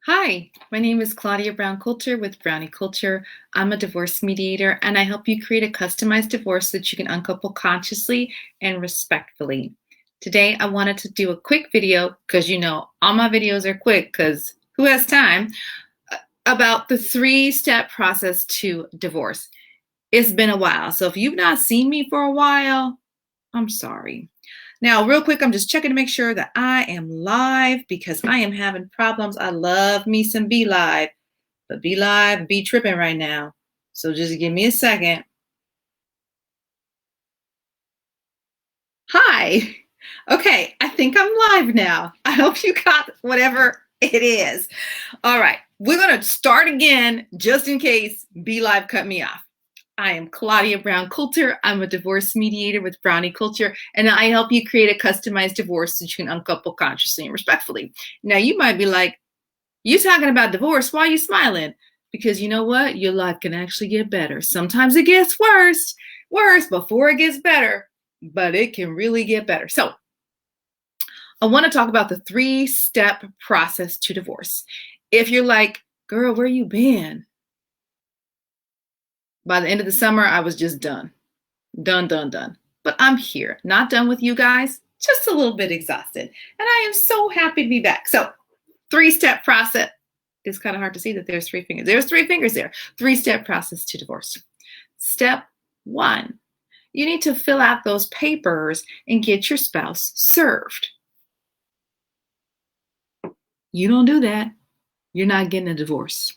Hi, my name is Claudia Brown Coulter with Brownie Culture. I'm a divorce mediator and I help you create a customized divorce that you can uncouple consciously and respectfully. Today, I wanted to do a quick video because all my videos are quick because who has time? About the three-step process to divorce. It's been a while, so if you've not seen me for a while, I'm sorry. Now, real quick, I'm just checking to make sure that I am live because I am having problems. I love me some Be Live, but Be Live be tripping right now. So just give me a second. Hi. Okay, I think I'm live now. I hope you got whatever it is. All right, we're going to start again just in case Be Live cut me off. I am Claudia Brown Coulter. I'm a divorce mediator with Brownie Culture, and I help you create a customized divorce that you can uncouple consciously and respectfully. Now, you might be like, you talking about divorce, why are you smiling? Because you know what? Your life can actually get better. Sometimes it gets worse before it gets better, but it can really get better. So I want to talk about the three-step process to divorce. If you're like, girl, where you been? By the end of the summer, I was just done. Done. But I'm here, not done with you guys, just a little bit exhausted. And I am so happy to be back. So, three-step process. It's kind of hard to see that there's three fingers. There's three fingers there. Three-step process to divorce. Step one, you need to fill out those papers and get your spouse served. You don't do that, you're not getting a divorce.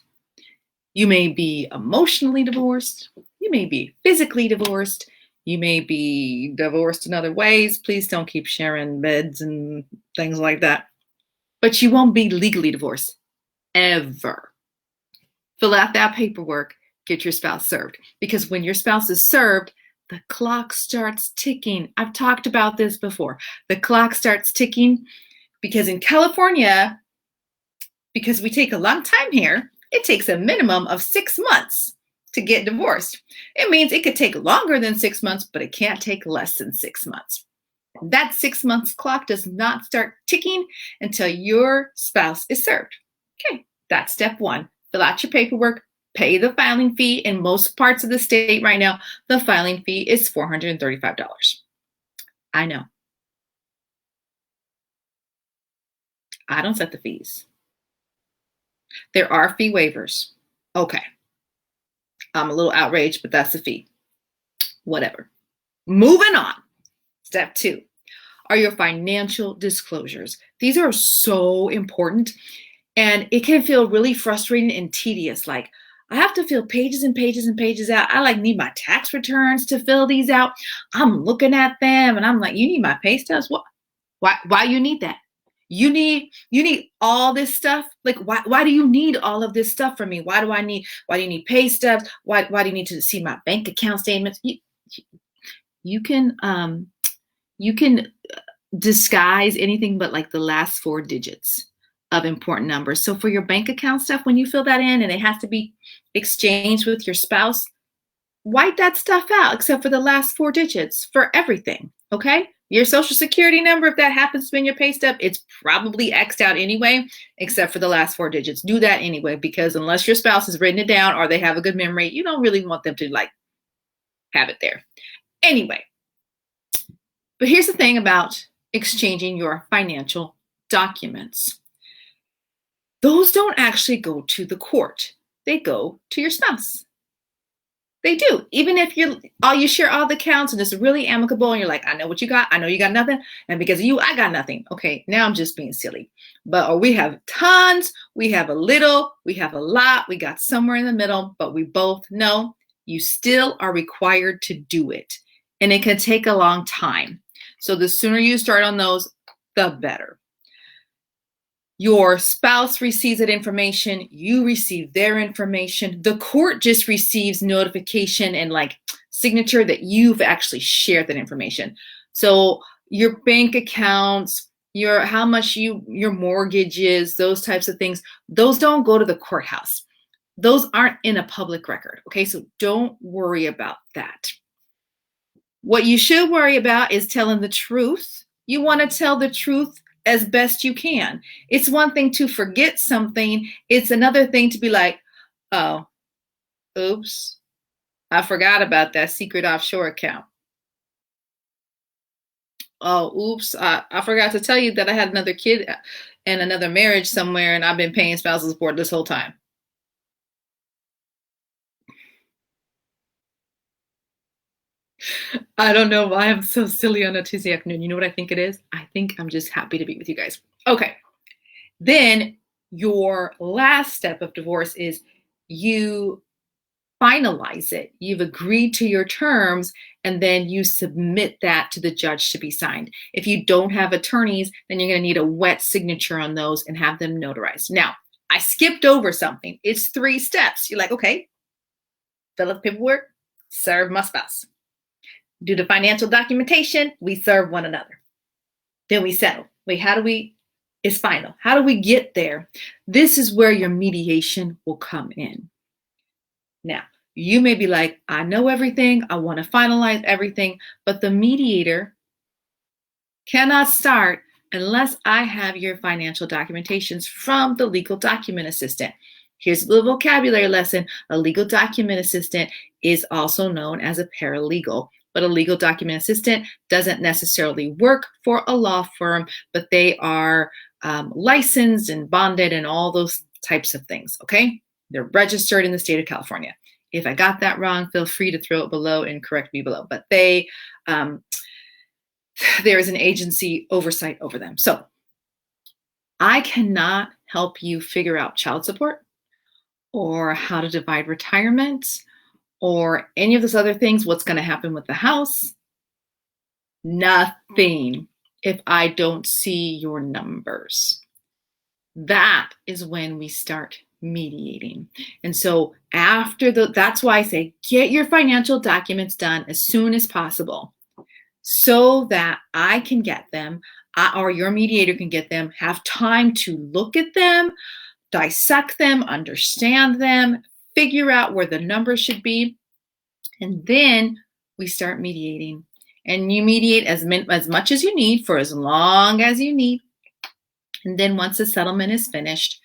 You may be emotionally divorced. You may be physically divorced. You may be divorced in other ways. Please don't keep sharing beds and things like that. But you won't be legally divorced, ever. Fill out that paperwork, get your spouse served. Because when your spouse is served, the clock starts ticking. I've talked about this before. The clock starts ticking because in California, because we take a long time here, it takes a minimum of 6 months to get divorced. It means it could take longer than 6 months, but it can't take less than 6 months. That 6 months clock does not start ticking until your spouse is served. Okay, that's step one. Fill out your paperwork, pay the filing fee. In most parts of the state right now, the filing fee is $435. I know. I don't set the fees. There are fee waivers. Okay. I'm a little outraged, but that's the fee. Whatever. Moving on. Step two are your financial disclosures. These are so important, and it can feel really frustrating and tedious. Like, I have to fill pages and pages and pages out. I need my tax returns to fill these out. I'm looking at them and I'm like, you need my pay stubs? What? Why you need that? You need all this stuff. Like, why do you need all of this stuff from me? Why do you need pay stubs? Why do you need to see my bank account statements? You can disguise anything but like the last 4 digits of important numbers. So for your bank account stuff, when you fill that in and it has to be exchanged with your spouse, white that stuff out except for the last 4 digits for everything. Okay? Your social security number, if that happens to be in your pay stub, it's probably X'd out anyway, except for the last 4 digits. Do that anyway, because unless your spouse has written it down or they have a good memory, you don't really want them to have it there. Anyway, but here's the thing about exchanging your financial documents. Those don't actually go to the court. They go to your spouse. They do. Even if you share all the accounts and it's really amicable and you're like, I know what you got. I know you got nothing. And because of you, I got nothing. Okay, now I'm just being silly. Or we have tons, we have a little, we have a lot, we got somewhere in the middle, but we both know you still are required to do it. And it can take a long time. So the sooner you start on those, the better. Your spouse receives that information, you receive their information. The court just receives notification and signature that you've actually shared that information. So your bank accounts, your mortgages, those types of things, those don't go to the courthouse. Those aren't in a public record. Okay, so don't worry about that. What you should worry about is telling the truth. You want to tell the truth as best you can. It's one thing to forget something. It's another thing to be like, oh, oops, I forgot about that secret offshore account. Oh, oops, I forgot to tell you that I had another kid and another marriage somewhere, and I've been paying spousal support this whole time. I don't know why I'm so silly on a Tuesday afternoon. You know what I think it is? I think I'm just happy to be with you guys. Okay. Then your last step of divorce is you finalize it. You've agreed to your terms, and then you submit that to the judge to be signed. If you don't have attorneys, then you're going to need a wet signature on those and have them notarized. Now, I skipped over something. It's 3 steps. You're like, okay, fill out the paperwork, serve my spouse. Do the financial documentation, we serve one another. Then we settle. Wait, it's final. How do we get there? This is where your mediation will come in. Now, you may be like, I know everything, I want to finalize everything, but the mediator cannot start unless I have your financial documentations from the legal document assistant. Here's a little vocabulary lesson. A legal document assistant is also known as a paralegal, but a legal document assistant doesn't necessarily work for a law firm, but they are licensed and bonded and all those types of things, okay? They're registered in the state of California. If I got that wrong, feel free to throw it below and correct me below. But there is an agency oversight over them. So I cannot help you figure out child support or how to divide retirement or any of those other things, what's going to happen with the house. Nothing if I don't see your numbers. That is when we start mediating. And so that's why I say get your financial documents done as soon as possible so that I can get them or your mediator can get them, have time to look at them, dissect them, understand them, figure out where the numbers should be. And then we start mediating. And you mediate as much as you need for as long as you need. And then once the settlement is finished,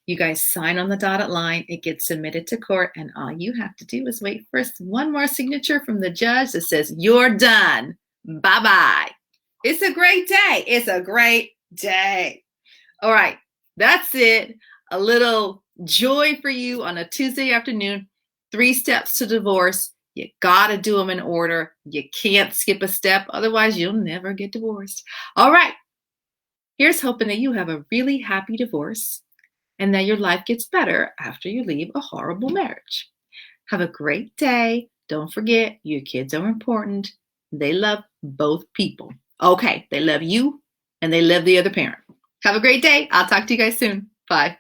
you guys sign on the dotted line, it gets submitted to court, and all you have to do is wait for one more signature from the judge that says, you're done. Bye-bye. It's a great day. It's a great day. All right, that's it. A little joy for you on a Tuesday afternoon. 3 steps to divorce. You gotta do them in order. You can't skip a step, otherwise you'll never get divorced. All right, here's hoping that you have a really happy divorce and that your life gets better after you leave a horrible marriage. Have a great day. Don't forget, your kids are important. They love both people. Okay, they love you and they love the other parent. Have a great day. I'll talk to you guys soon. Bye.